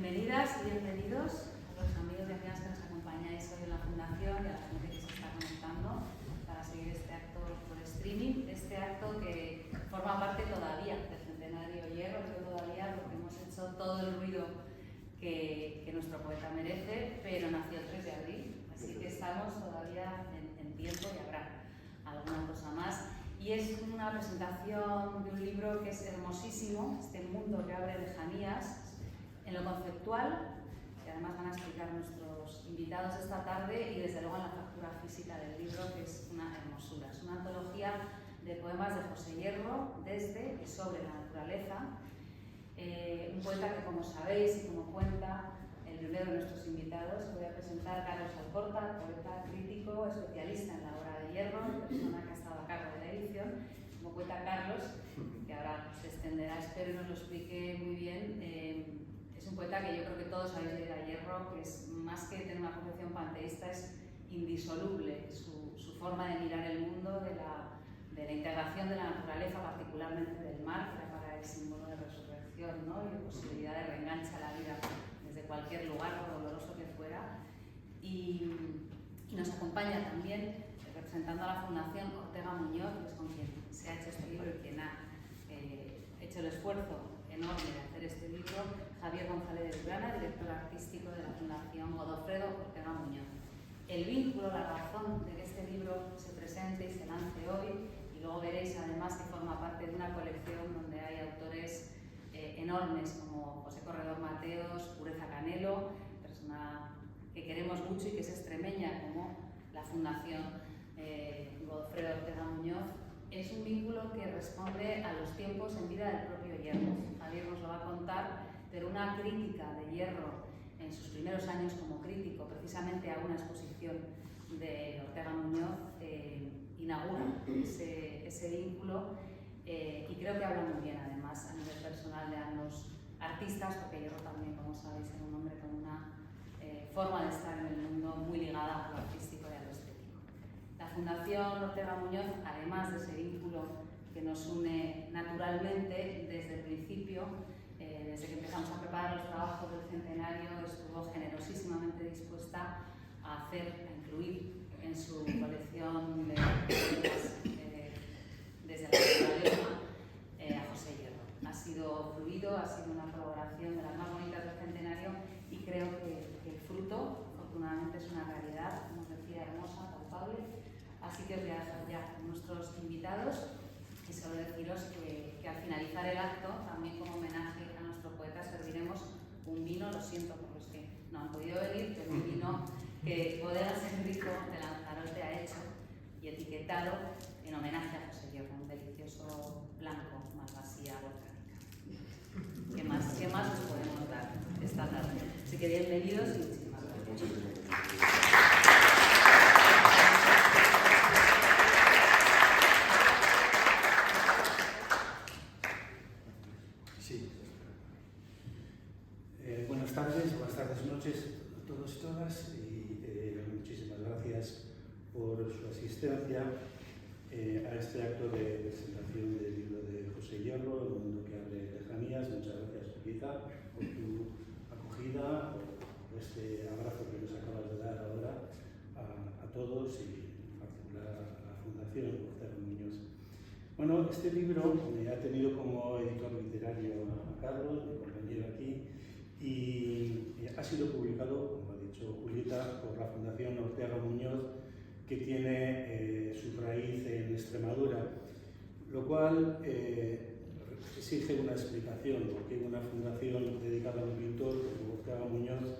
Bienvenidas y bienvenidos a los amigos y amigas que nos acompañáis hoy en la Fundación y a la gente que se está conectando para seguir este acto por streaming, este acto que forma parte todavía del Centenario Hierro, digo todavía porque hemos hecho todo el ruido que nuestro poeta merece, pero nació el 3 de abril, así que estamos todavía en tiempo y habrá alguna cosa más. Y es una presentación de un libro que es hermosísimo, este mundo que abre lejanías, en lo conceptual, que además van a explicar nuestros invitados esta tarde, y desde luego en la factura física del libro, que es una hermosura. Es una antología de poemas de José Hierro, desde y sobre la naturaleza. Un poeta que, como sabéis y como cuenta el primero de nuestros invitados, voy a presentar a Carlos Alcorta, poeta crítico, especialista en la obra de Hierro, persona que ha estado a cargo de la edición. Como cuenta Carlos, que ahora se extenderá, espero y nos lo explique muy bien, es un poeta que yo creo que todos habéis leído a Hierro, que es más que tener una concepción panteísta, es indisoluble su forma de mirar el mundo, de la integración de la naturaleza, particularmente del mar, que para el símbolo de resurrección, ¿no? Y de posibilidad de reenganche a la vida desde cualquier lugar, por doloroso que fuera. Y nos acompaña también, representando a la Fundación, Ortega Muñoz, que es con quien se ha hecho este libro y quien ha hecho el esfuerzo enorme de hacer este libro, Javier González de Durana, director artístico de la Fundación Godofredo Ortega Muñoz. El vínculo, la razón de que este libro se presente y se lance hoy, y luego veréis además que forma parte de una colección donde hay autores enormes como José Corredor Mateos, Pureza Canelo, persona que queremos mucho y que es extremeña, como la Fundación Godofredo Ortega Muñoz. Es un vínculo que responde a los tiempos en vida del propio Hierro. Javier nos lo va a contar, pero una crítica de Hierro en sus primeros años como crítico, precisamente a una exposición de Ortega Muñoz, inaugura ese vínculo y creo que habla muy bien, además, a nivel personal de ambos artistas, porque Hierro también, como sabéis, era un hombre con una forma de estar en el mundo muy ligada a lo artístico y a lo estético. La Fundación Ortega Muñoz, además de ese vínculo que nos une naturalmente desde el principio, desde que empezamos a preparar los trabajos del centenario, estuvo generosísimamente dispuesta a incluir en su colección de poemas desde la naturaleza a José Hierro. Ha sido fluido, ha sido una colaboración de las más bonitas del centenario y creo que el fruto, afortunadamente, es una realidad, como os decía, hermosa, palpable. Así que os voy a dejar ya con nuestros invitados y solo deciros que al finalizar el acto, también como homenaje a nuestro poeta, serviremos un vino, lo siento por los que no han podido venir, pero un vino que Bodegas Enrico de Lanzarote ha hecho y etiquetado en homenaje a José Hierro, un delicioso blanco, malvasía volcánica. ¿Qué más os podemos dar esta tarde? Así que bienvenidos y muchísimas gracias. Buenas tardes, noches a todos y todas, y muchísimas gracias por su asistencia a este acto de presentación del libro de José Hierro, El mundo que abre lejanías. Muchas gracias, Pepita, por tu acogida, por este abrazo que nos acabas de dar ahora a todos y en particular a la Fundación Ortega Muñoz. Bueno, este libro ha tenido como editor literario a Carlos, mi compañero aquí, y ha sido publicado, como ha dicho Julieta, por la Fundación Ortega Muñoz, que tiene su raíz en Extremadura, lo cual exige una explicación, porque una fundación dedicada a un pintor como Ortega Muñoz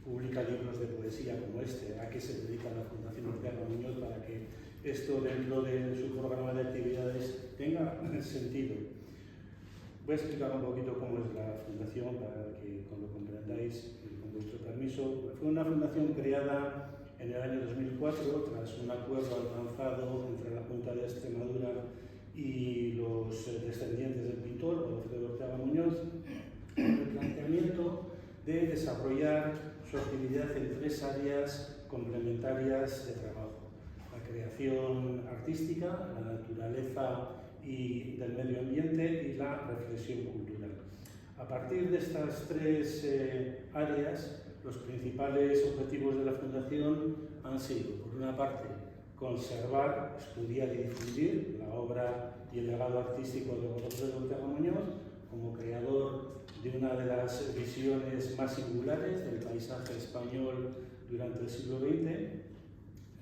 publica libros de poesía como este. ¿A qué se dedica la Fundación Ortega Muñoz para que esto dentro de su programa de actividades tenga sentido? Voy a explicar un poquito cómo es la fundación para que lo comprendáis con vuestro permiso. Fue una fundación creada en el año 2004 tras un acuerdo alcanzado entre la Junta de Extremadura y los descendientes del pintor, Godofredo Ortega Muñoz, con el planteamiento de desarrollar su actividad en 3 áreas complementarias de trabajo: la creación artística, la naturaleza y del medio ambiente y la reflexión cultural. A partir de estas tres áreas, los principales objetivos de la Fundación han sido, por una parte, conservar, estudiar y difundir la obra y el legado artístico de Godofredo de Ortega Muñoz como creador de una de las visiones más singulares del paisaje español durante el siglo XX. En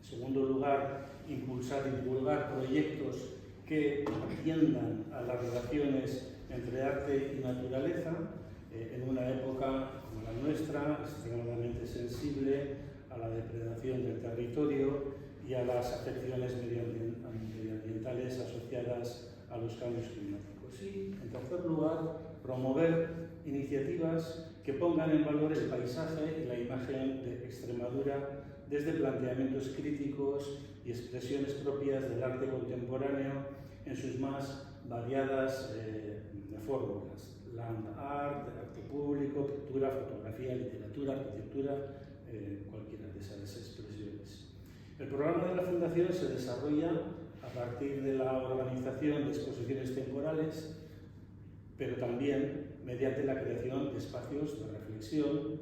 segundo lugar, impulsar y divulgar proyectos que atiendan a las relaciones entre arte y naturaleza en una época como la nuestra, extremadamente sensible a la depredación del territorio y a las afecciones medioambientales asociadas a los cambios climáticos. Y, en tercer lugar, promover iniciativas que pongan en valor el paisaje y la imagen de Extremadura desde planteamientos críticos y expresiones propias del arte contemporáneo en sus más variadas fórmulas: land art, arte público, pintura, fotografía, literatura, arquitectura, cualquiera de esas expresiones. El programa de la Fundación se desarrolla a partir de la organización de exposiciones temporales, pero también mediante la creación de espacios de reflexión,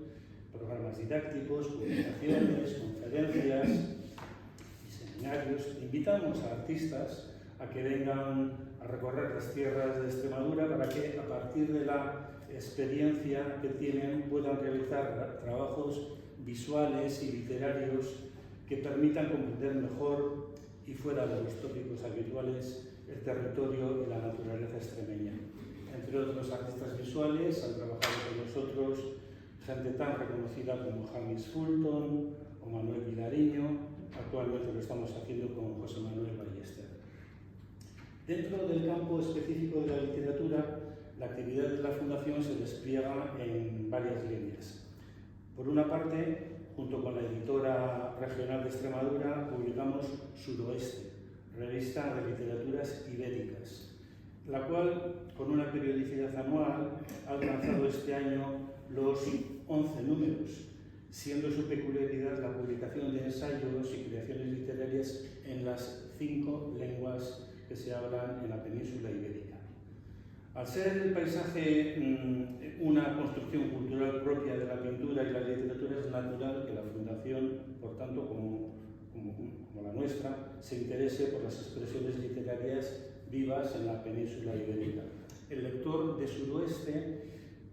programas didácticos, publicaciones, conferencias y seminarios. Invitamos a artistas a que vengan a recorrer las tierras de Extremadura para que, a partir de la experiencia que tienen, puedan realizar trabajos visuales y literarios que permitan comprender mejor y fuera de los tópicos habituales el territorio y la naturaleza extremeña. Entre otros artistas visuales han trabajado con nosotros gente tan reconocida como James Fulton o Manuel Vilariño. Actualmente lo estamos haciendo con José Manuel Ballester. Dentro del campo específico de la literatura, la actividad de la Fundación se despliega en varias líneas. Por una parte, junto con la editora regional de Extremadura, publicamos Suroeste, revista de literaturas ibéricas, la cual, con una periodicidad anual, ha alcanzado este año los 11 números, siendo su peculiaridad la publicación de ensayos y creaciones literarias en las 5 lenguas que se hablan en la península ibérica. Al ser el paisaje una construcción cultural propia de la pintura y la literatura, es natural que la Fundación, por tanto, como la nuestra, se interese por las expresiones literarias vivas en la península ibérica. El lector de Suroeste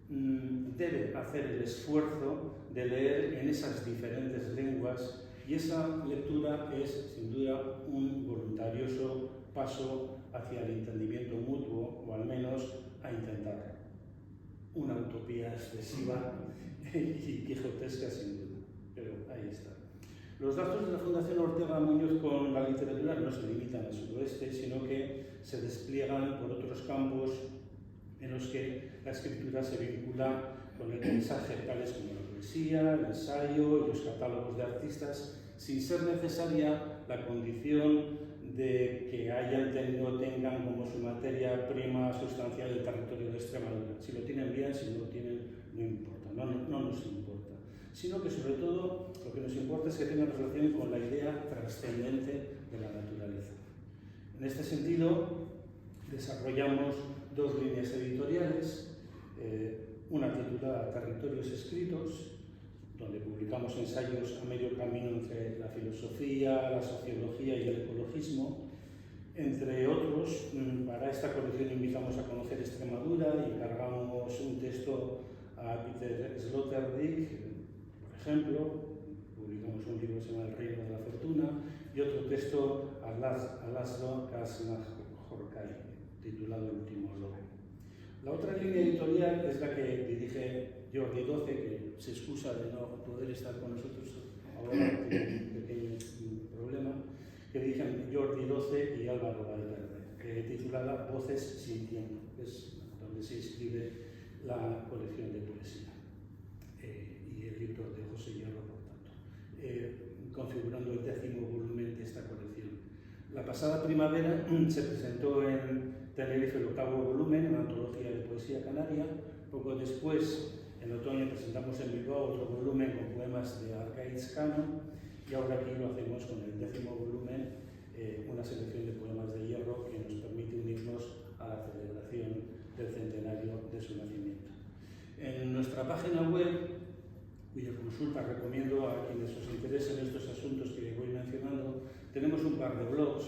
debe hacer el esfuerzo de leer en esas diferentes lenguas, y esa lectura es, sin duda, un voluntarioso paso hacia el entendimiento mutuo, o al menos a intentar. Una utopía excesiva y quijotesca, sin duda, pero ahí está. Los datos de la Fundación Ortega Muñoz con la literatura no se limitan al Suroeste, sino que se despliegan por otros campos en los que la escritura se vincula con el paisaje, tales como la poesía, el ensayo y los catálogos de artistas, sin ser necesaria la condición de que tengan como su materia prima sustancial el territorio de Extremadura. Si lo tienen bien, si no lo tienen, no importa, no nos importa. Sino que, sobre todo, lo que nos importa es que tengan relación con la idea trascendente de la naturaleza. En este sentido, desarrollamos 2 líneas editoriales, una titulada Territorios Escritos, donde publicamos ensayos a medio camino entre la filosofía, la sociología y el ecologismo. Entre otros, para esta colección invitamos a conocer Extremadura y encargamos un texto a Peter Sloterdijk, por ejemplo. Publicamos un libro que se llama El Reino de la Fortuna, y otro texto a Laszlo Krasznahorkai, titulado El Último Lobo. La otra línea editorial es la que dirige Jordi Doce, que se excusa de no poder estar con nosotros ahora, tiene un pequeño problema, que dirigen Jordi Doce y Álvaro Valverde, titulada Voces sin tiempo, que es donde se inscribe la colección de poesía y el libro de José Hierro, por tanto, configurando el 10º volumen de esta colección. La pasada primavera se presentó en Tenerife el 8º volumen, una antología de poesía canaria. Poco después, en otoño, presentamos en Bilbao otro volumen con poemas de Arcaiz Cano, y ahora aquí lo hacemos con el 10º volumen, una selección de poemas de Hierro que nos permite unirnos a la celebración del centenario de su nacimiento. cuya consulta recomiendo a quienes os interesen estos asuntos que voy mencionando. Tenemos un par de blogs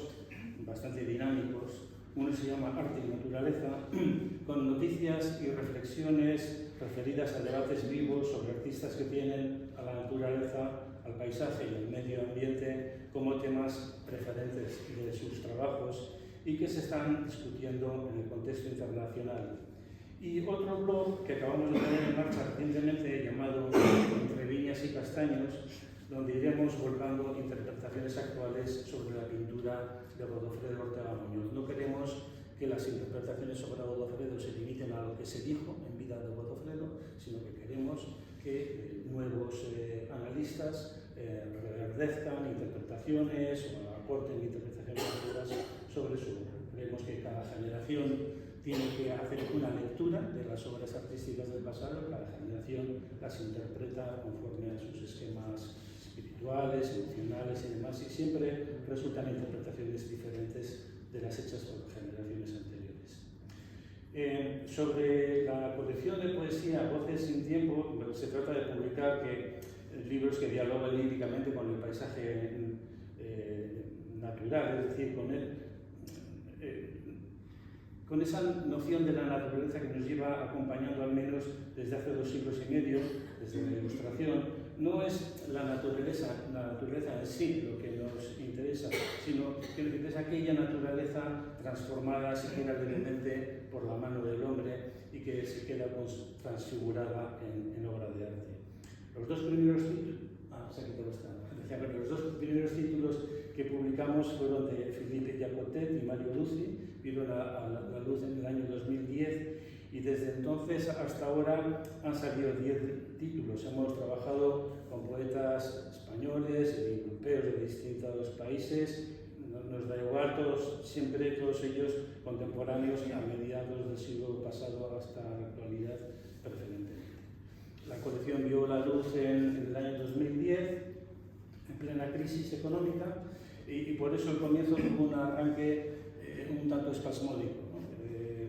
bastante dinámicos. Uno se llama Arte y Naturaleza, con noticias y reflexiones referidas a debates vivos sobre artistas que tienen a la naturaleza, al paisaje y al medio ambiente como temas preferentes de sus trabajos y que se están discutiendo en el contexto internacional. Y otro blog que acabamos de poner en marcha recientemente llamado Entre Viñas y Castaños, donde iremos volcando interpretaciones actuales sobre la pintura de Godofredo Ortega Muñoz. No queremos que las interpretaciones sobre Godofredo se limiten a lo que se dijo en vida de Godofredo, sino que queremos que nuevos analistas reverdezcan interpretaciones o aporten interpretaciones futuras sobre su obra. Creemos que cada generación tiene que hacer una lectura de las obras artísticas del pasado, cada generación las interpreta conforme a sus esquemas espirituales, emocionales y demás, y siempre resultan interpretaciones diferentes de las hechas por generaciones anteriores. Sobre la colección de poesía Voces sin Tiempo, se trata de publicar libros que dialogan líricamente con el paisaje natural, es decir, con esa noción de la naturaleza que nos lleva acompañando al menos desde hace 2 siglos y medio, desde la Ilustración. No es la naturaleza en sí lo que nos interesa, sino que es aquella naturaleza transformada siquiera levemente por la mano del hombre y que se queda transfigurada en obra de arte. Los dos primeros títulos que publicamos fueron de Philippe Jacotet y Mario Luzi, vieron a la luz en el año 2010 y desde entonces hasta ahora han salido 10 títulos. Hemos trabajado con poetas españoles y europeos de distintos países, nos da igual, siempre todos ellos contemporáneos a mediados del siglo pasado hasta la actualidad preferentemente. La colección vio la luz en el año 2010, en plena crisis económica, y por eso el comienzo tuvo un arranque un tanto espasmódico, ¿no?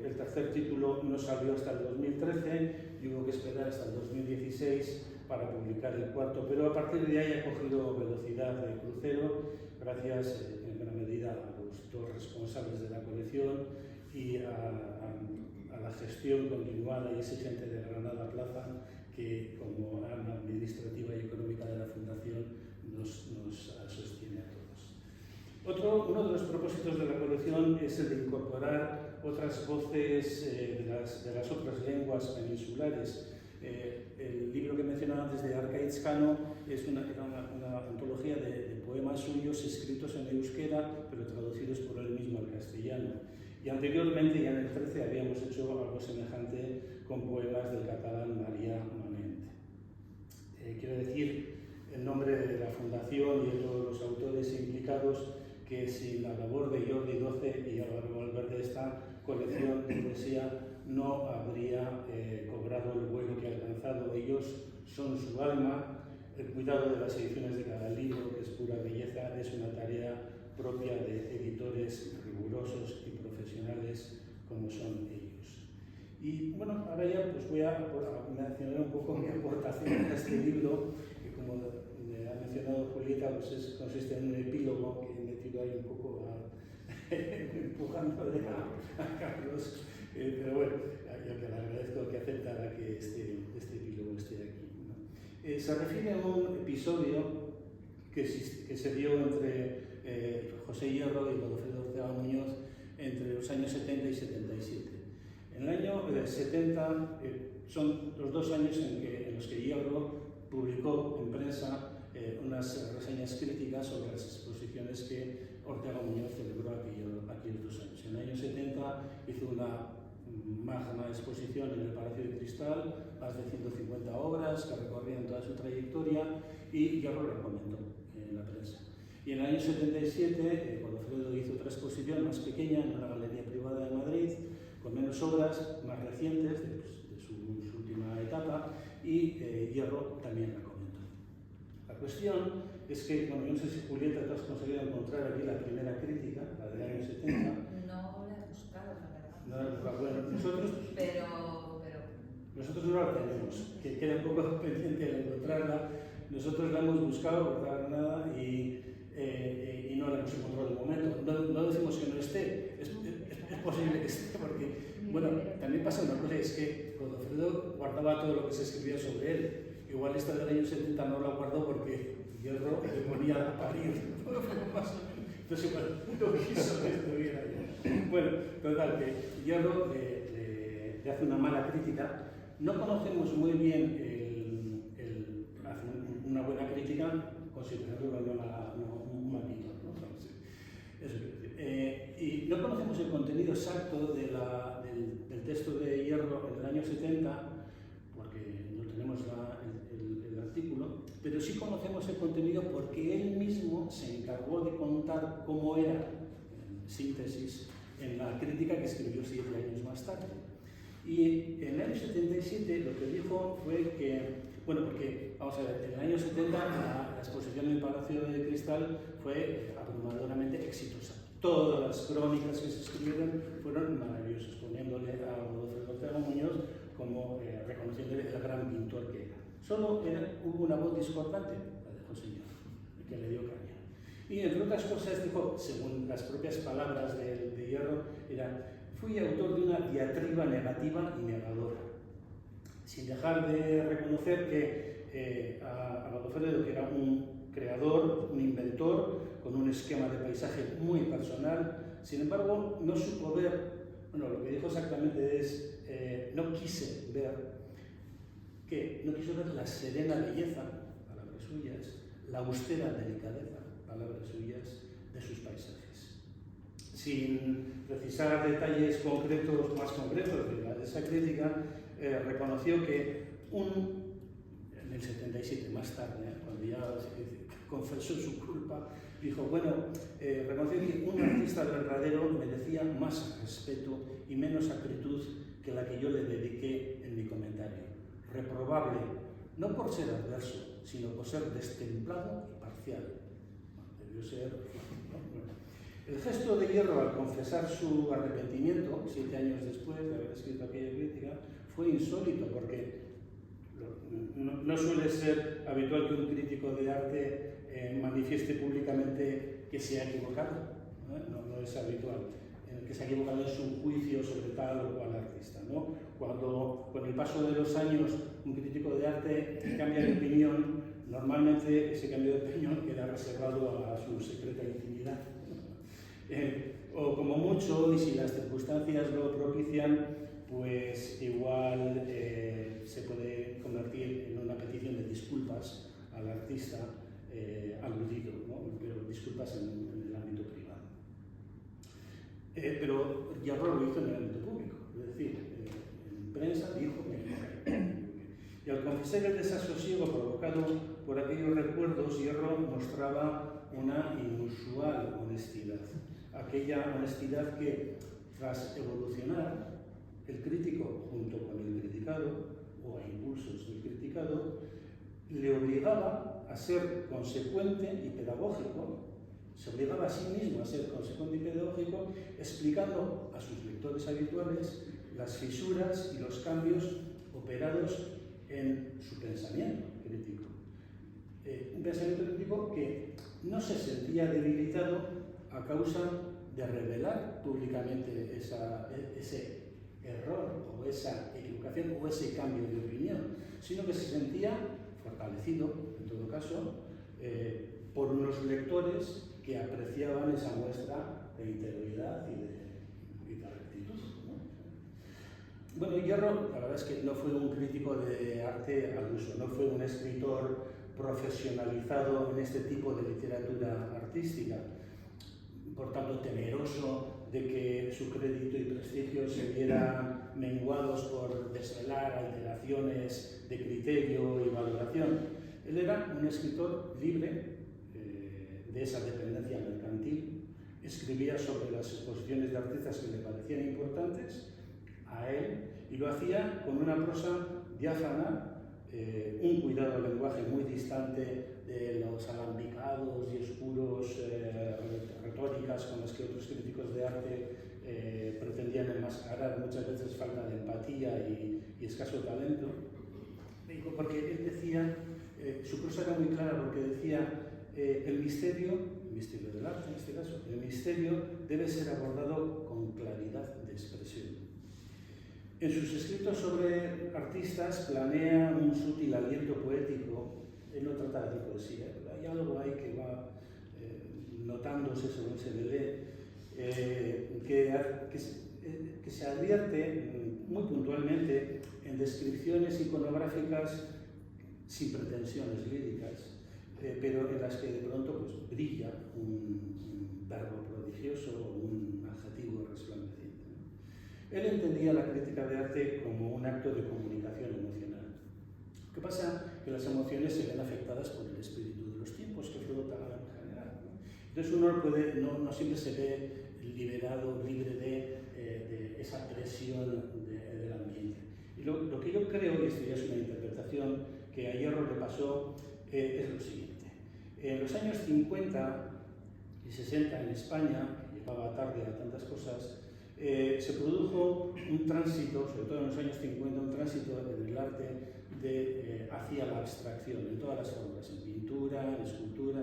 El tercer título no salió hasta el 2013 y hubo que esperar hasta el 2016 para publicar el cuarto, pero a partir de ahí ha cogido velocidad de crucero gracias en gran medida a los dos responsables de la colección y a la gestión continuada y exigente de Granada Plaza, que como arma administrativa y económica de la Fundación nos sostiene a todos. Uno de los propósitos de la colección es el de incorporar otras voces de las otras lenguas peninsulares. El libro que mencionaba antes de Arcaizcano es una antología de poemas suyos escritos en euskera, pero traducidos por él mismo al castellano. Y anteriormente, ya en el 13, habíamos hecho algo semejante con poemas del catalán María Manent. Quiero decir, en nombre de la Fundación y de todos los autores implicados, que sin la labor de Jordi Doce y Álvaro Valverde, esta colección de poesía no habría cobrado el vuelo que ha alcanzado. Ellos son su alma. El cuidado de las ediciones de cada libro, que es pura belleza, es una tarea propia de editores rigurosos y profesionales como son ellos. Y bueno, ahora ya pues voy a mencionar un poco mi aportación a este libro, que como ha mencionado Julieta, pues consiste en un epílogo que me tiro ahí un poco empujándole a Carlos, pero bueno, yo que le agradezco que aceptara que este epílogo esté aquí, ¿no? Se refiere a un episodio que se dio entre José Hierro y Godofredo Ortega Muñoz entre los años 70 y 77. En el año 70 son los 2 años en los que Hierro publicó en prensa unas reseñas críticas sobre las exposiciones que Ortega Muñoz celebró aquellos 2 años. En el año 70 hizo una magna exposición en el Palacio de Cristal, más de 150 obras que recorrían toda su trayectoria, y Hierro lo comentó en la prensa. Y en el año 77, Godofredo hizo otra exposición más pequeña en una galería privada de Madrid, con menos obras, más recientes de su última etapa, y Hierro también la comentó. La cuestión es que, bueno, yo no sé si Julieta tú has conseguido encontrar aquí la primera crítica, la del año 70. No la he buscado, la verdad. No, bueno, nosotros no la tenemos, que queda un poco pendiente de encontrarla, Nosotros la hemos buscado, ¿verdad, Granada? Y no la hemos encontrado de momento. No decimos que no esté, es posible que esté, porque, bueno, también pasa una cosa, es que Godofredo guardaba todo lo que se escribía sobre él. Igual esta del año 70 no la guardó porque Hierro le ponía a parir. Entonces, bueno, no quiso que estuviera ahí. Bueno, total, que Hierro le hace una mala crítica. No conocemos muy bien una buena crítica, considerándolo un mal pintor, ¿no? Y no conocemos el contenido exacto del texto de Hierro en el año 70, porque no tenemos el artículo, pero sí conocemos el contenido porque él mismo se encargó de contar cómo era, en síntesis, en la crítica que escribió 7 años más tarde. Y en el año 77 lo que dijo fue que, bueno, porque, vamos a ver, en el año 70 la exposición en el Palacio de Cristal fue abrumadoramente exitosa. Todas las crónicas que se escribieron fueron maravillosas, poniéndole a Godofredo Ortega Muñoz como reconociéndole el gran pintor que era. Solo hubo una voz discordante, la de José Hierro, que le dio caña. Y entre otras cosas dijo, según las propias palabras de Hierro, era: fui autor de una diatriba negativa y negadora, sin dejar de reconocer que a Godofredo, que era un creador, un inventor, con un esquema de paisaje muy personal, sin embargo, no supo ver, bueno, lo que dijo exactamente es, no quise ver la serena belleza, palabras suyas, la austera delicadeza, palabras suyas, de sus paisajes. Sin precisar detalles concretos, más concretos de esa crítica, reconoció que en el 77, más tarde, cuando ya confesó su culpa, dijo, bueno, reconoció que un artista verdadero merecía más respeto y menos acritud que la que yo le dediqué en mi comentario. Reprobable, no por ser adverso, sino por ser destemplado y parcial. Debió ser... El gesto de Hierro al confesar su arrepentimiento, 7 años después de haber escrito aquella crítica, fue insólito porque no suele ser habitual que un crítico de arte manifieste públicamente que se ha equivocado, no es habitual, que se ha equivocado en su juicio sobre tal o cual artista, ¿no? Cuando con el paso de los años un crítico de arte cambia de opinión, normalmente ese cambio de opinión queda reservado a su secreta intimidad. O como mucho, y si las circunstancias lo propician, pues igual se puede convertir en una petición de disculpas al artista aludido, ¿no? Pero disculpas en el ámbito privado. Pero Hierro lo hizo en el ámbito público, es decir, en prensa dijo que... Y al confesar el desasosiego provocado por aquellos recuerdos, Hierro mostraba una inusual honestidad. Aquella honestidad que, tras evolucionar, el crítico, junto con el criticado, o a impulsos del criticado, le obligaba a ser consecuente y pedagógico, se obligaba a sí mismo a ser consecuente y pedagógico, explicando a sus lectores habituales las fisuras y los cambios operados en su pensamiento crítico. Un pensamiento crítico que no se sentía debilitado a causa de revelar públicamente ese error o esa equivocación o ese cambio de opinión, sino que se sentía fortalecido, en todo caso, por unos lectores que apreciaban esa muestra de integridad y de rectitud, ¿no? Bueno, Hierro, la verdad es que no fue un crítico de arte al uso, no fue un escritor profesionalizado en este tipo de literatura artística. Por tanto, temeroso de que su crédito y prestigio se vieran menguados por desvelar alteraciones de criterio y valoración. Él era un escritor libre de esa dependencia mercantil, escribía sobre las exposiciones de artistas que le parecían importantes a él y lo hacía con una prosa diáfana, un cuidado del lenguaje muy distante de los alambicados y oscuros retóricas con las que otros críticos de arte pretendían enmascarar muchas veces falta de empatía y escaso talento. Porque él decía su prosa era muy clara porque decía el misterio del arte en este caso, el misterio debe ser abordado con claridad de expresión. En sus escritos sobre artistas planea un sutil aliento poético. Él no trata de poesía, pero hay algo ahí que va notándose según se le lee, que se advierte muy puntualmente en descripciones iconográficas sin pretensiones líricas, pero en las que de pronto pues, brilla un verbo prodigioso o un adjetivo resplandeciente. Él entendía la crítica de arte como un acto de comunicación emocional. Lo que pasa es que las emociones se ven afectadas por el espíritu de los tiempos que flota en general, ¿no? Entonces uno no siempre se ve liberado, libre de esa presión del ambiente. Y lo que yo creo, y esto ya es una interpretación que a Hierro le pasó, es lo siguiente. En los años 50 y 60 en España, que llegaba tarde a tantas cosas, se produjo un tránsito, sobre todo en los años 50, un tránsito en el arte hacia la abstracción, en todas las formas, en pintura, en escultura,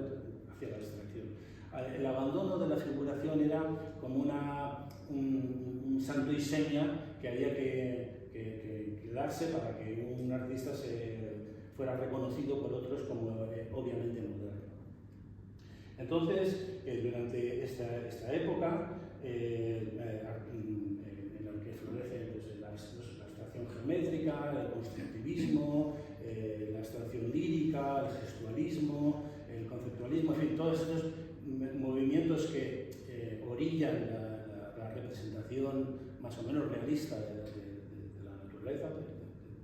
hacia la abstracción. El abandono de la figuración era como un santo y seña que había que darse para que un artista fuera reconocido por otros como obviamente moderno. Entonces, durante esta época, en la que florece pues, la abstracción geométrica, el constructivismo, la abstracción lírica, el gestualismo, el conceptualismo, en fin, todos estos movimientos que orillan la representación más o menos realista de la naturaleza,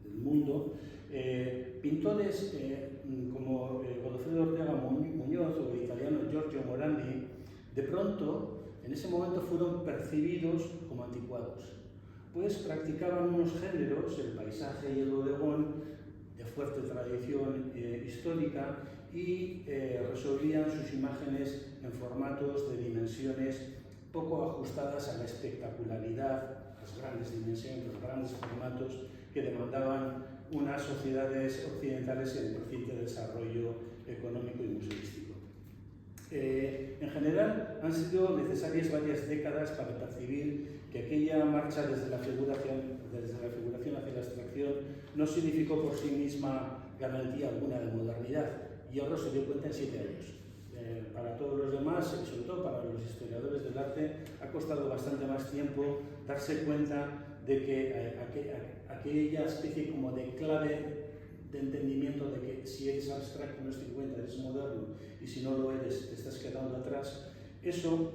del mundo, pintores como Godofredo Ortega Muñoz o el italiano Giorgio Morandi, de pronto, en ese momento fueron percibidos como anticuados, pues practicaban unos géneros, el paisaje y el bodegón, de fuerte tradición histórica, y resolvían sus imágenes en formatos de dimensiones poco ajustadas a la espectacularidad, las grandes dimensiones, los grandes formatos que demandaban unas sociedades occidentales en creciente desarrollo económico y museístico. En general, han sido necesarias varias décadas para percibir que aquella marcha desde la figuración hacia la abstracción no significó por sí misma garantía alguna de modernidad. Hierro se dio cuenta en 7 años. Para todos los demás, y sobre todo para los historiadores del arte, ha costado bastante más tiempo darse cuenta de que aquella especie como de clave de entendimiento de que si eres abstracto en los 50 eres moderno y si no lo eres te estás quedando atrás, eso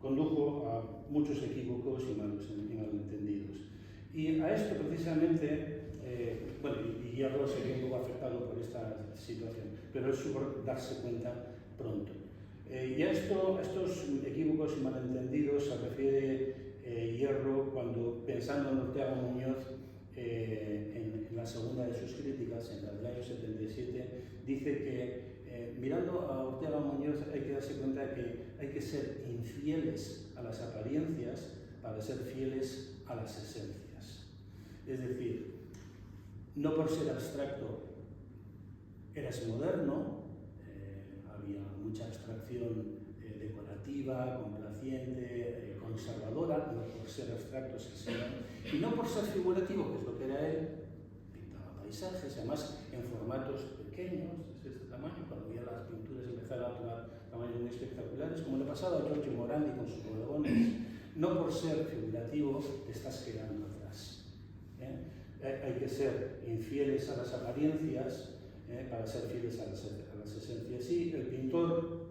condujo a muchos equívocos y malentendidos. Y a esto precisamente, y Hierro se vio un poco afectado por esta situación, pero es por darse cuenta pronto. Y a estos equívocos y malentendidos se refiere Hierro cuando, pensando en Ortega Muñoz, en la segunda de sus críticas, en la del año 77, dice que mirando a Ortega Muñoz hay que darse cuenta de que hay que ser infieles a las apariencias para ser fieles a las esencias. Es decir, no por ser abstracto eras moderno, había mucha abstracción decorativa, complaciente, conservadora, no por ser abstracto, y no por ser figurativo, que es lo que era él, pintaba paisajes, además en formatos pequeños, de este tamaño, cuando ya las pinturas empezaron a tomar tamaños muy espectaculares, como le pasaba a Giorgio Morandi con sus bodegones. No por ser figurativo te estás quedando atrás. Hay que ser infieles a las apariencias para ser fieles a las esencias. Sí, el pintor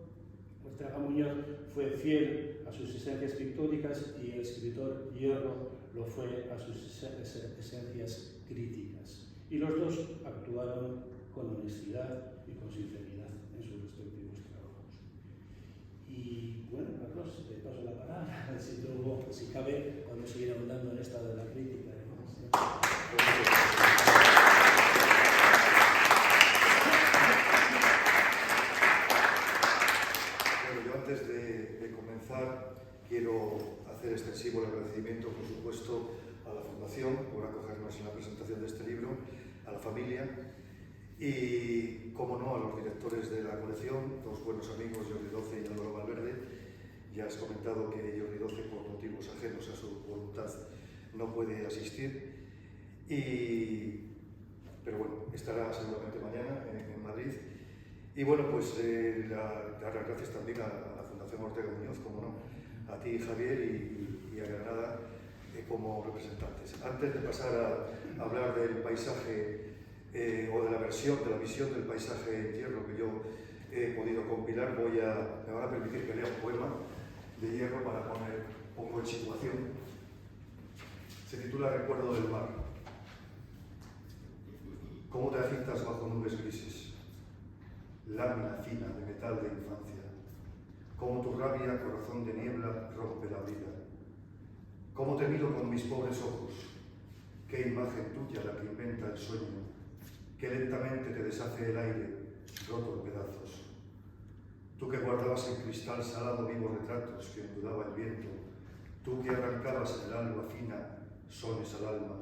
Ortega Muñoz fue fiel a sus esencias pictóricas y el escritor Hierro lo fue a sus esencias críticas. Y los dos actuaron con honestidad y con sinceridad en sus respectivos trabajos. Y bueno, Carlos, te paso la palabra, si luego, si cabe, podemos seguir hablando en esta de la crítica. Bueno, yo antes de comenzar quiero hacer extensivo el agradecimiento, por supuesto, a la Fundación por acogernos en la presentación de este libro, a la familia Y, como no, a los directores de la colección, dos buenos amigos, Jordi Doce y Álvaro Valverde. Ya has comentado que Jordi Doce, por motivos ajenos a su voluntad, no puede asistir. Pero bueno, estará seguramente mañana en Madrid. Y bueno, pues dar las gracias también a la Fundación Ortega Muñoz, como no, a ti, Javier, y a Granada como representantes. Antes de pasar a hablar del paisaje o de la visión del paisaje en hierro que yo he podido compilar, me van a permitir que lea un poema de Hierro para poner un poco en situación. Se titula Recuerdo del mar. ¿Cómo te agitas bajo nubes grises? Lámina fina de metal de infancia. Cómo tu rabia, corazón de niebla, rompe la vida. Cómo te miro con mis pobres ojos. Qué imagen tuya la que inventa el sueño. Qué lentamente te deshace el aire, roto en pedazos. Tú que guardabas en cristal salado vivos retratos que ondulaba el viento. Tú que arrancabas en el alba fina sones al alma.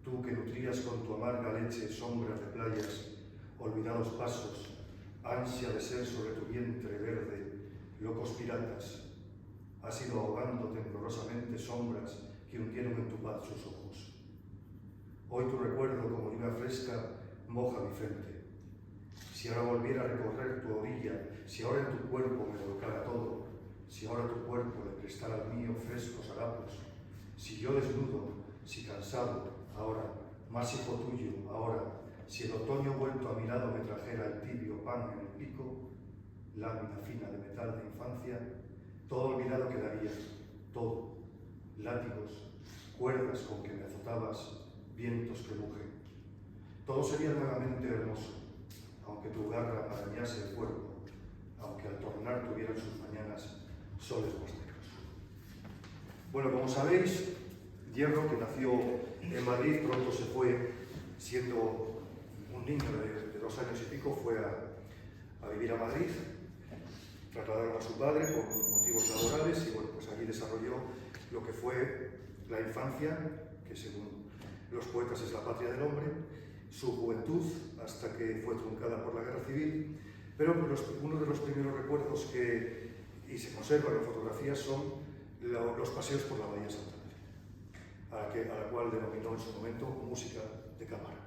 Tú que nutrías con tu amarga leche sombras de playas, olvidados pasos, ansia de ser sobre tu vientre verde, locos piratas. Has ido ahogando temblorosamente sombras que hundieron en tu paz sus ojos. Hoy tu recuerdo, como lluvia fresca, moja mi frente. Si ahora volviera a recorrer tu orilla, si ahora en tu cuerpo me volcara todo, si ahora tu cuerpo le prestara al mío frescos harapos, si yo desnudo, si cansado, ahora, más hijo tuyo, ahora, si el otoño vuelto a mi lado me trajera el tibio pan en el pico, lámina fina de metal de infancia, todo olvidado quedaría, todo, látigos, cuerdas con que me azotabas, vientos que mugen. Todo sería nuevamente hermoso, aunque tu garra arañase el cuerpo, aunque al tornar tuvieran sus mañanas soles más negros. Bueno, como sabéis, Hierro, que nació en Madrid, pronto se fue, siendo un niño de 2 años y pico, fue a vivir a Madrid. Trasladaron a su padre por motivos laborales y bueno, pues allí desarrolló lo que fue la infancia, que según los poetas es la patria del hombre, su juventud, hasta que fue truncada por la guerra civil, pero uno de los primeros recuerdos y se conservan en fotografías son los paseos por la Bahía Santander, a la cual denominó en su momento música de cámara,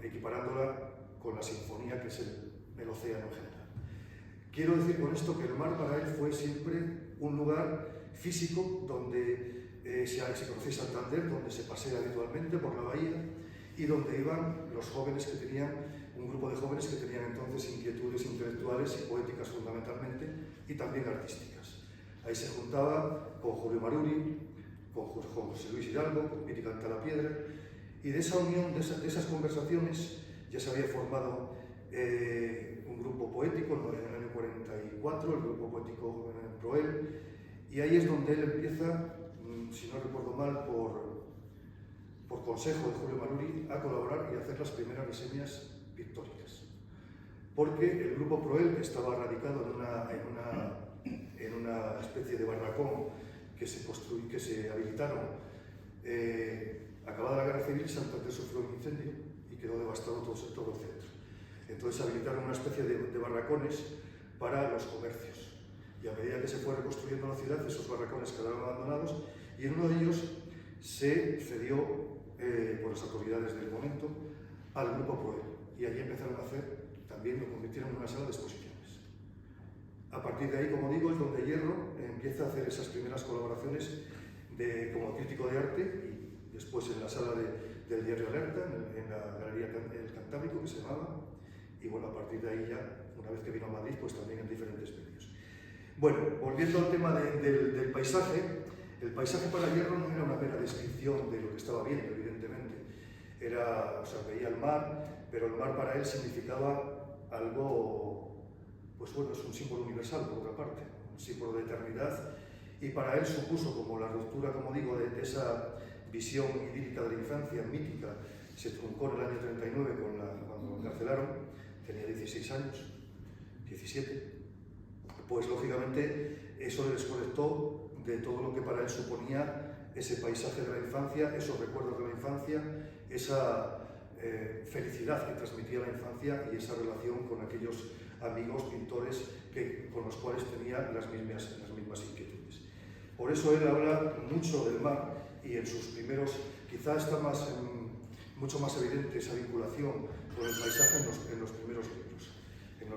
equiparándola con la sinfonía que es el océano en general. Quiero decir con esto que el mar para él fue siempre un lugar físico donde se conocía Santander, donde se pasea habitualmente por la bahía y donde iban los jóvenes que tenían, un grupo de jóvenes que tenían entonces inquietudes intelectuales y poéticas fundamentalmente y también artísticas. Ahí se juntaba con Julio Maruri, con José Luis Hidalgo, con Piti Cantalapiedra, y de esa unión, de esas conversaciones, ya se había formado un grupo poético en el año 44, el grupo poético Proel, y ahí es donde él empieza, si no recuerdo mal, por consejo de Julio Maruri, a colaborar y a hacer las primeras reseñas pictóricas. Porque el grupo Proel estaba radicado en una especie de barracón que se habilitaron. Acabada la guerra civil, Santander sufrió un incendio y quedó devastado todo el centro. Entonces habilitaron una especie de barracones para los comercios. Y a medida que se fue reconstruyendo la ciudad, esos barracones quedaron abandonados y en uno de ellos se cedió por las autoridades del momento al grupo Proel. Y allí empezaron a hacer, también lo convirtieron en una sala de exposiciones. A partir de ahí, como digo, es donde Hierro empieza a hacer esas primeras colaboraciones como crítico de arte y después en la sala del diario Alerta, en la Galería El Cantábrico, que se llamaba, y bueno, a partir de ahí ya, una vez que vino a Madrid, pues también en diferentes medios. Bueno, volviendo al tema del paisaje, el paisaje para Hierro no era una mera descripción de lo que estaba viendo, evidentemente. Veía el mar, pero el mar para él significaba algo, pues bueno, es un símbolo universal, por otra parte, un símbolo de eternidad, y para él supuso como la ruptura, como digo, de esa visión idílica de la infancia, mítica, se truncó en el año 39 cuando lo encarcelaron, tenía 16 años, 17, pues lógicamente eso le desconectó de todo lo que para él suponía ese paisaje de la infancia, esos recuerdos de la infancia, esa felicidad que transmitía la infancia y esa relación con aquellos amigos pintores con los cuales tenía las mismas inquietudes. Por eso él habla mucho del mar y en sus primeros, quizá está mucho más evidente esa vinculación con el paisaje en los primeros libros, en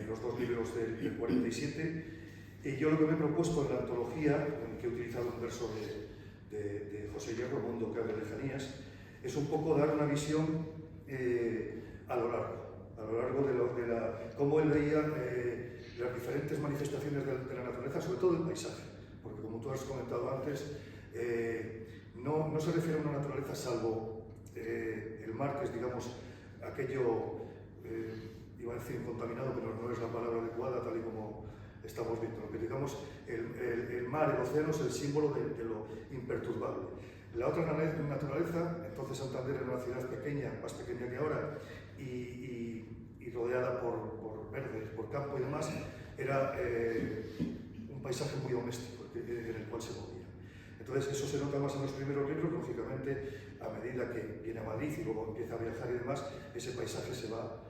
los dos libros del 47. Y yo lo que me he propuesto en la antología, en que he utilizado un verso de José Hierro, Mundo que abre lejanías, es un poco dar una visión a lo largo de cómo él veía las diferentes manifestaciones de la naturaleza, sobre todo el paisaje, porque como tú has comentado antes, no se refiere a una naturaleza salvo el mar, que es, digamos, aquello, iba a decir contaminado, pero no es la palabra adecuada, tal y como estamos viendo. Lo que digamos, el mar, el océano es el símbolo de lo imperturbable. La otra naturaleza, entonces Santander era una ciudad pequeña, más pequeña que ahora, y rodeada por verdes, por campo y demás, era un paisaje muy doméstico en el cual se movía. Entonces eso se nota más en los primeros libros, lógicamente a medida que viene a Madrid y luego empieza a viajar y demás, ese paisaje se va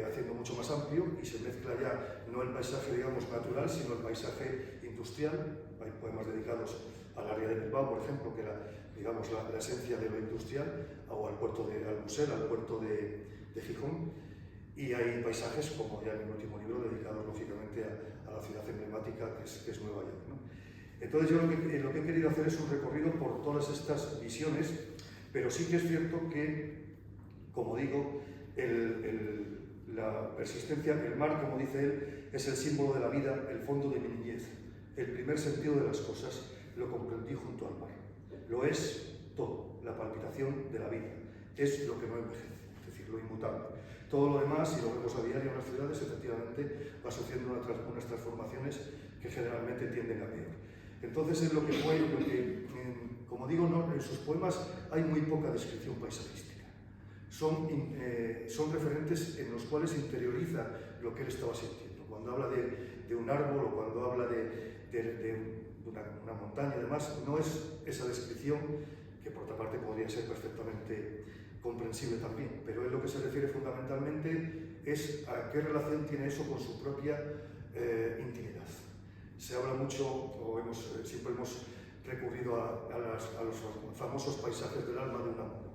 haciendo mucho más amplio y se mezcla ya no el paisaje, digamos, natural, sino el paisaje industrial. Hay poemas dedicados al área de Bilbao, por ejemplo, que era, digamos, la esencia de lo industrial, o al puerto de Almusel, al puerto de Gijón, y hay paisajes, como ya en el último libro, dedicados lógicamente a la ciudad emblemática que es Nueva York, ¿no? Entonces yo lo que he querido hacer es un recorrido por todas estas visiones, pero sí que es cierto que, como digo, la persistencia, el mar, como dice él, es el símbolo de la vida, el fondo de mi niñez, el primer sentido de las cosas, lo comprendí junto al mar. Lo es todo, la palpitación de la vida, es lo que no envejece, es decir, lo inmutable. Todo lo demás, si lo vemos a diario en las ciudades, efectivamente va sufriendo unas transformaciones que generalmente tienden a peor. Entonces es lo que como digo, en sus poemas hay muy poca descripción paisajística. Son referentes en los cuales interioriza lo que él estaba sintiendo. Cuando habla de un árbol o cuando habla de una montaña y demás, no es esa descripción, que por otra parte podría ser perfectamente comprensible también, pero él lo que se refiere fundamentalmente es a qué relación tiene eso con su propia intimidad. Se habla mucho, siempre hemos recurrido a los famosos paisajes del alma de Unamuno.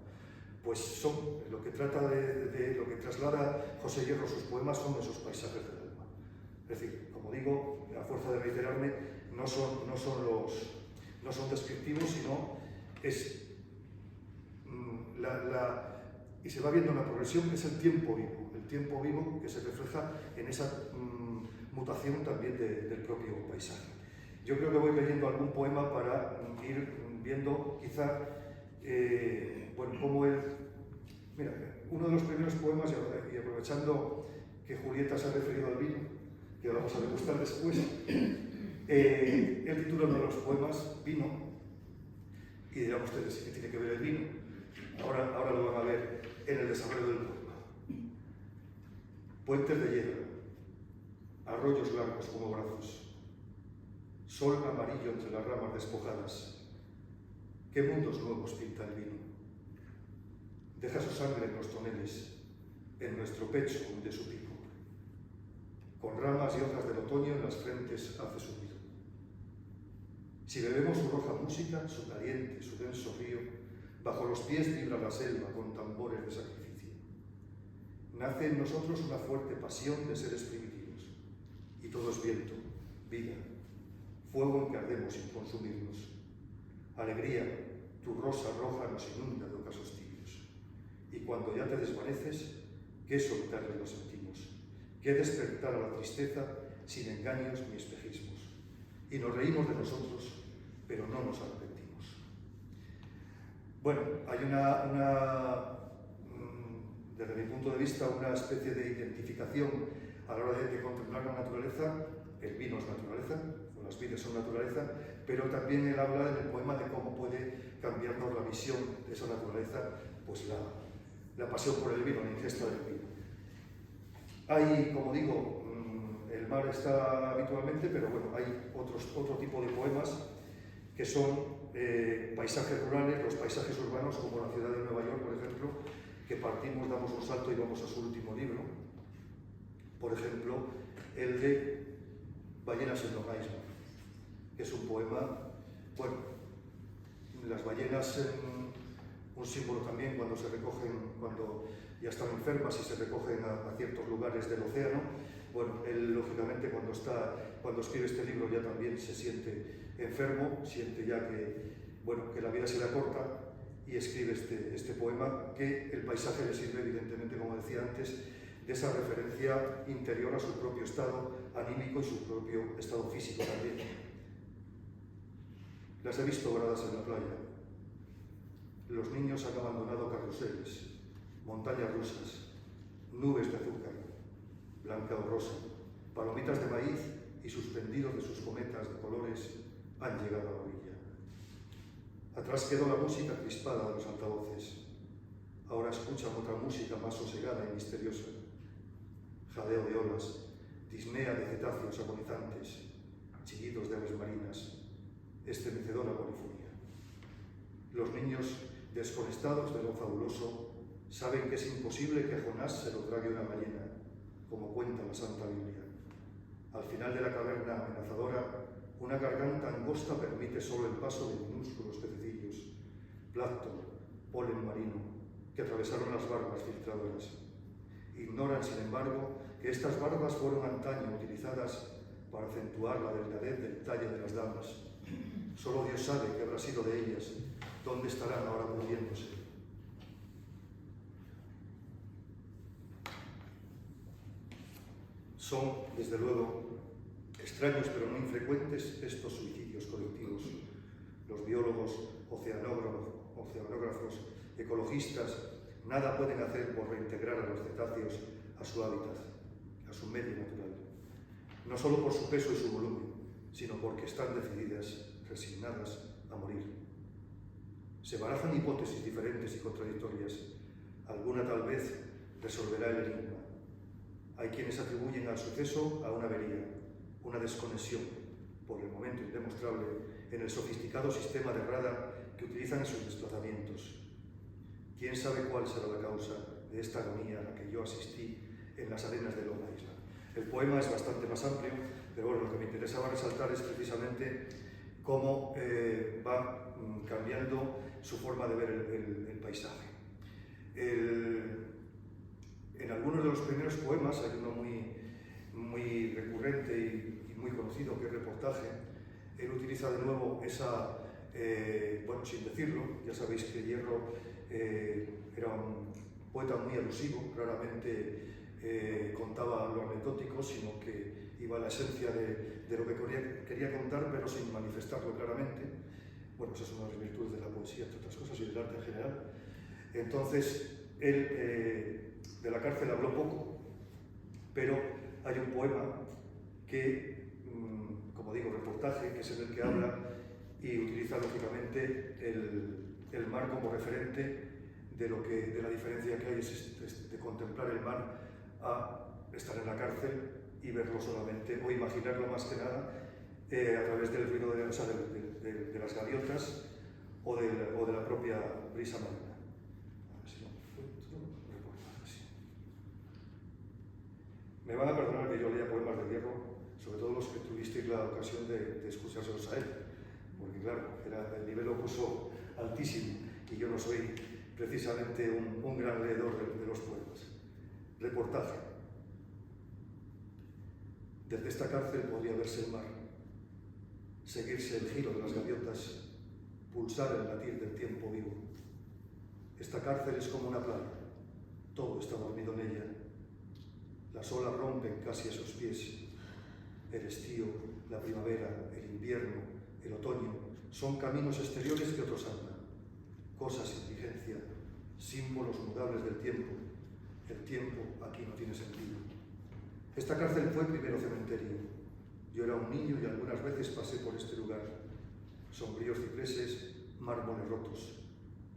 Pues son lo que lo que traslada José Hierro sus poemas son esos paisajes del alma. Es decir, como digo, a fuerza de reiterarme, no son descriptivos, sino es y se va viendo una progresión, es el tiempo vivo que se refleja en esa mutación también del propio paisaje. Yo creo que voy leyendo algún poema para ir viendo quizá cómo él... Mira, uno de los primeros poemas, y aprovechando que Julieta se ha referido al vino, que vamos a degustar después, él titula uno de los poemas Vino, y dirán ustedes qué tiene que ver el vino. Ahora lo van a ver en el desarrollo del poema. Puentes de hielo, arroyos largos como brazos, sol amarillo entre las ramas despojadas. ¿Qué mundos nuevos pinta el vino? Deja su sangre en los toneles, en nuestro pecho hunde su pico. Con ramas y hojas del otoño en las frentes hace su nido. Si bebemos su roja música, su caliente, su denso río, bajo los pies vibra la selva con tambores de sacrificio. Nace en nosotros una fuerte pasión de seres primitivos, y todo es viento, vida, fuego en que ardemos sin consumirnos. Alegría, tu rosa roja nos inunda de ocasos tibios. Y cuando ya te desvaneces, qué solitario lo sentimos, qué despertar a la tristeza sin engaños ni espejismos. Y nos reímos de nosotros, pero no nos arrepentimos. Bueno, hay desde mi punto de vista, una especie de identificación a la hora de contemplar la naturaleza. El vino es naturaleza, o las vides son naturaleza, pero también él habla en el poema de cómo puede cambiarnos la visión de esa naturaleza, pues la pasión por el vino, la ingesta del vino. Hay, como digo, el mar está habitualmente, pero bueno, hay otro tipo de poemas que son paisajes rurales, los paisajes urbanos, como la ciudad de Nueva York, por ejemplo, que partimos, damos un salto y vamos a su último libro. Por ejemplo, el de Ballenas en Long Island, que es un poema, bueno, las ballenas, un símbolo también cuando se recogen, cuando ya están enfermas y se recogen a ciertos lugares del océano. Bueno, él lógicamente cuando escribe este libro ya también se siente enfermo, siente ya que la vida se le acorta y escribe este poema, que el paisaje le sirve evidentemente, como decía antes, de esa referencia interior a su propio estado anímico y su propio estado físico también. Las he visto varadas en la playa. Los niños han abandonado carruseles, montañas rusas, nubes de azúcar, blanca o rosa, palomitas de maíz y suspendidos de sus cometas de colores han llegado a la orilla. Atrás quedó la música crispada de los altavoces. Ahora escuchan otra música más sosegada y misteriosa. Jadeo de olas, disnea de cetáceos agonizantes, chillidos de aves marinas, estremecedora polifonía. Los niños, desconectados de lo fabuloso, saben que es imposible que Jonás se lo trague una ballena, como cuenta la Santa Biblia. Al final de la caverna amenazadora, una garganta angosta permite solo el paso de minúsculos pececillos, plancton, polen marino, que atravesaron las barbas filtradoras. Ignoran, sin embargo, que estas barbas fueron antaño utilizadas para acentuar la delgadez del talle de las damas. Solo Dios sabe qué habrá sido de ellas, dónde estarán ahora pudriéndose. Son, desde luego, extraños pero no infrecuentes estos suicidios colectivos. Los biólogos, oceanógrafos, ecologistas, nada pueden hacer por reintegrar a los cetáceos a su hábitat, a su medio natural. No solo por su peso y su volumen, sino porque están decididas, resignadas a morir. Se barajan hipótesis diferentes y contradictorias. Alguna tal vez resolverá el enigma. Hay quienes atribuyen al suceso a una avería, una desconexión, por el momento indemostrable, en el sofisticado sistema de radar que utilizan en sus desplazamientos. ¿Quién sabe cuál será la causa de esta agonía a la que yo asistí en las arenas de Long Island? El poema es bastante más amplio, pero bueno, lo que me interesaba resaltar es precisamente cómo va cambiando su forma de ver el paisaje. En algunos de los primeros poemas, hay uno muy recurrente y muy conocido, que es Reportaje. Él utiliza de nuevo esa, bueno, sin decirlo, ya sabéis que Hierro era un poeta muy alusivo, raramente contaba lo anecdótico, sino que iba a la esencia de lo que quería contar, pero sin manifestarlo claramente. Bueno, esa es una de las virtudes de la poesía, entre otras cosas, y del arte en general. Entonces, él de la cárcel habló poco, pero hay un poema que, como digo, Reportaje, que es en el que habla y utiliza lógicamente el mar como referente de la diferencia que hay de contemplar el mar a estar en la cárcel y verlo solamente, o imaginarlo más que nada, a través del ruido de las gaviotas o de la propia brisa marina. Me van a perdonar que yo lea poemas de Hierro, sobre todo los que tuvisteis la ocasión de escuchárselos a él, porque claro, el nivel lo puso altísimo y yo no soy precisamente un gran leedor de los poemas. Reportaje. Desde esta cárcel podría verse el mar, seguirse el giro de las gaviotas, pulsar el latir del tiempo vivo. Esta cárcel es como una playa, todo está dormido en ella. Las olas rompen casi a sus pies. El estío, la primavera, el invierno, el otoño, son caminos exteriores que otros andan. Cosas sin vigencia, símbolos mudables del tiempo. El tiempo aquí no tiene sentido. Esta cárcel fue primero cementerio. Yo era un niño y algunas veces pasé por este lugar. Sombríos cipreses, mármoles rotos.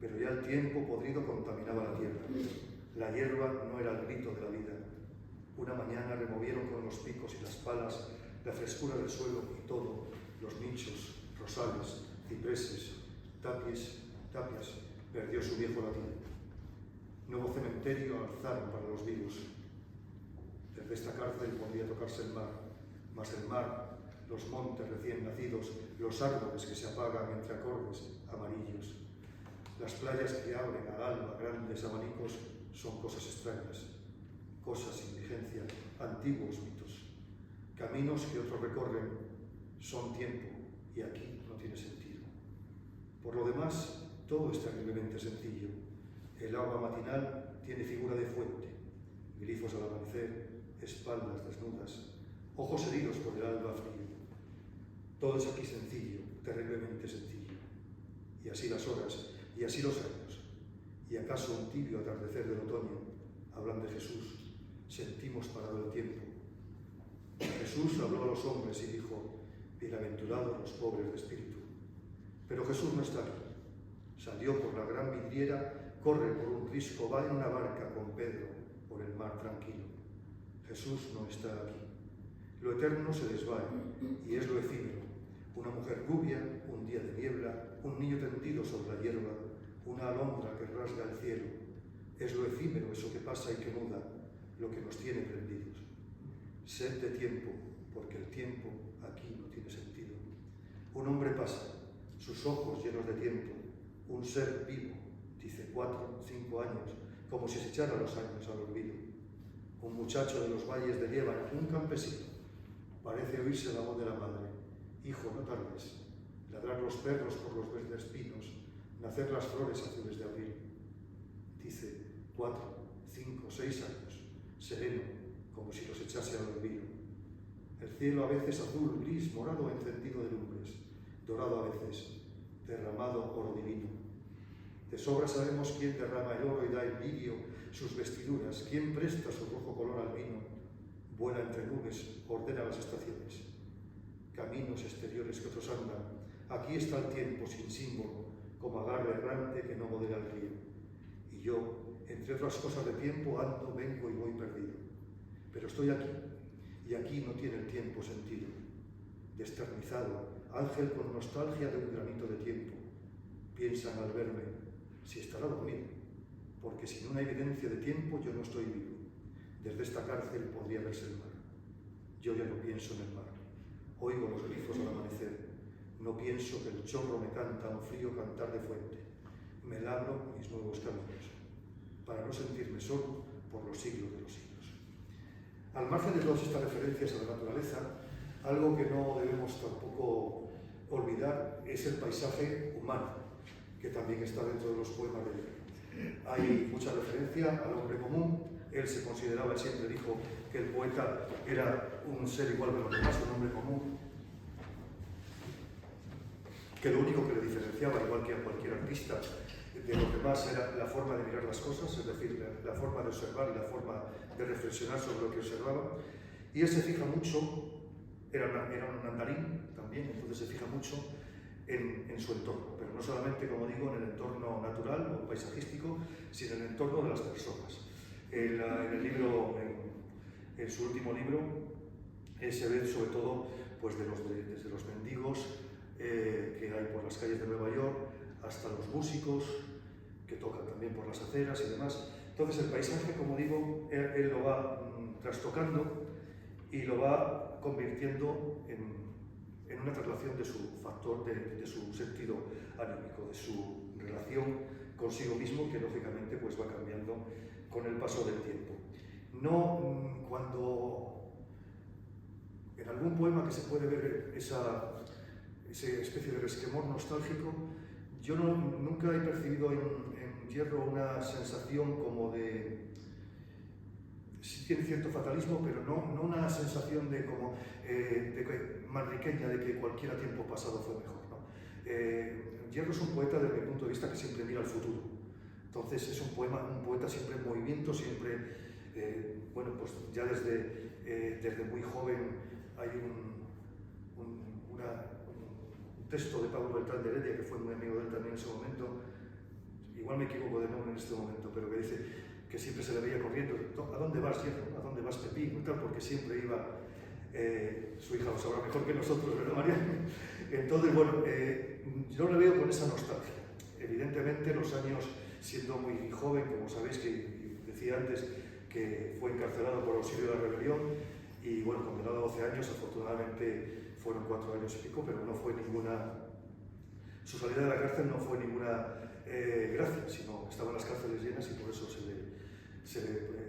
Pero ya el tiempo podrido contaminaba la tierra. La hierba no era el grito de la vida. Una mañana removieron con los picos y las palas la frescura del suelo y todo, los nichos, rosales, cipreses, tapias, perdió su viejo latín. Nuevo cementerio alzaron para los vivos. Desde esta cárcel podría tocarse el mar, mas el mar, los montes recién nacidos, los árboles que se apagan entre acordes amarillos, las playas que abren al alba grandes abanicos son cosas extrañas, cosas sin vigencia, antiguos mitos. Caminos que otros recorren son tiempo y aquí no tiene sentido. Por lo demás, todo es terriblemente sencillo. El agua matinal tiene figura de fuente, grifos al amanecer, espaldas desnudas, ojos heridos por el alba frío. Todo es aquí sencillo, terriblemente sencillo. Y así las horas, y así los años. Y acaso un tibio atardecer del otoño, hablan de Jesús, sentimos parado el tiempo. Jesús habló a los hombres y dijo, bienaventurados los pobres de espíritu. Pero Jesús no está aquí. Salió por la gran vidriera, corre por un risco, va en una barca con Pedro por el mar tranquilo. Jesús no está aquí. Lo eterno se desvae y es lo efímero. Una mujer rubia, un día de niebla, un niño tendido sobre la hierba, una alondra que rasga el cielo. Es lo efímero eso que pasa y que muda, lo que nos tiene prendidos. Sed de tiempo, porque el tiempo aquí no tiene sentido. Un hombre pasa, sus ojos llenos de tiempo, un ser vivo, dice 4, 5 años, como si se echara los años al olvido. Un muchacho de los valles de Líbano, un campesino, parece oírse la voz de la madre. Hijo, no tardes, ladrar los perros por los verdes pinos, nacer las flores azules de abril. Dice 4, 5, 6 años, sereno, como si los echase al olvido. El cielo a veces azul, gris, morado encendido de lumbres, dorado a veces, derramado oro divino. De sobra sabemos quién derrama el oro y da en lirio sus vestiduras, quién presta su rojo color al vino, vuela entre nubes, ordena las estaciones. Caminos exteriores que otros andan, aquí está el tiempo sin símbolo, como agarre errante que no modera el río. Y yo, entre otras cosas de tiempo, ando, vengo y voy perdido. Pero estoy aquí, y aquí no tiene el tiempo sentido. Desternizado, ángel con nostalgia de un granito de tiempo. Piensan al verme, si estará dormido, porque sin una evidencia de tiempo yo no estoy vivo. Desde esta cárcel podría verse el mar. Yo ya no pienso en el mar. Oigo los grifos al amanecer. No pienso que el chorro me canta un frío cantar de fuente. Me labro mis nuevos caminos, para no sentirme solo por los siglos de los siglos. Al margen de todas estas referencias a la naturaleza, algo que no debemos tampoco olvidar es el paisaje humano, que también está dentro de los poemas de Lerner. Hay mucha referencia al hombre común. Él se consideraba, él siempre dijo que el poeta era un ser igual que los demás, un hombre común, que lo único que le diferenciaba, igual que a cualquier artista, de los demás era la forma de mirar las cosas, es decir, la forma de observar y la forma de reflexionar sobre lo que observaba. Y él se fija mucho, era un andarín también, entonces se fija mucho en su entorno, pero no solamente, como digo, en el entorno natural o paisajístico, sino en el entorno de las personas. En el libro, en su último libro, se ve sobre todo pues, desde los mendigos que hay por las calles de Nueva York hasta los músicos que tocan también por las aceras y demás. Entonces el paisaje, como digo, él lo va trastocando y lo va convirtiendo en una traslación de su factor, de su sentido anímico, de su relación consigo mismo, que lógicamente pues, va cambiando con el paso del tiempo. No cuando en algún poema que se puede ver esa especie de resquemor nostálgico, yo nunca he percibido en Hierro una sensación como de... Sí tiene cierto fatalismo, pero no una sensación de como manriqueña de que cualquier tiempo pasado fue mejor, ¿no? Hierro es un poeta, desde mi punto de vista, que siempre mira al futuro. Entonces es un poeta siempre en movimiento, siempre, bueno, pues ya desde muy joven hay un texto de Pablo Beltrán de Heredia, que fue muy amigo de él también en ese momento, igual me equivoco de nombre en este momento, pero que dice que siempre se le veía corriendo, ¿a dónde vas, Hierro? ¿A dónde vas, Pepín? Y tal, porque siempre iba su hija lo sabrá mejor que nosotros, ¿verdad, María? Entonces, bueno, yo le veo con esa nostalgia. Evidentemente, los años, siendo muy joven, como sabéis, que decía antes, que fue encarcelado por auxilio de la rebelión y, bueno, condenado a 12 años, afortunadamente fueron 4 años y pico, pero no fue ninguna... Su salida de la cárcel no fue ninguna gracia, sino estaban las cárceles llenas y por eso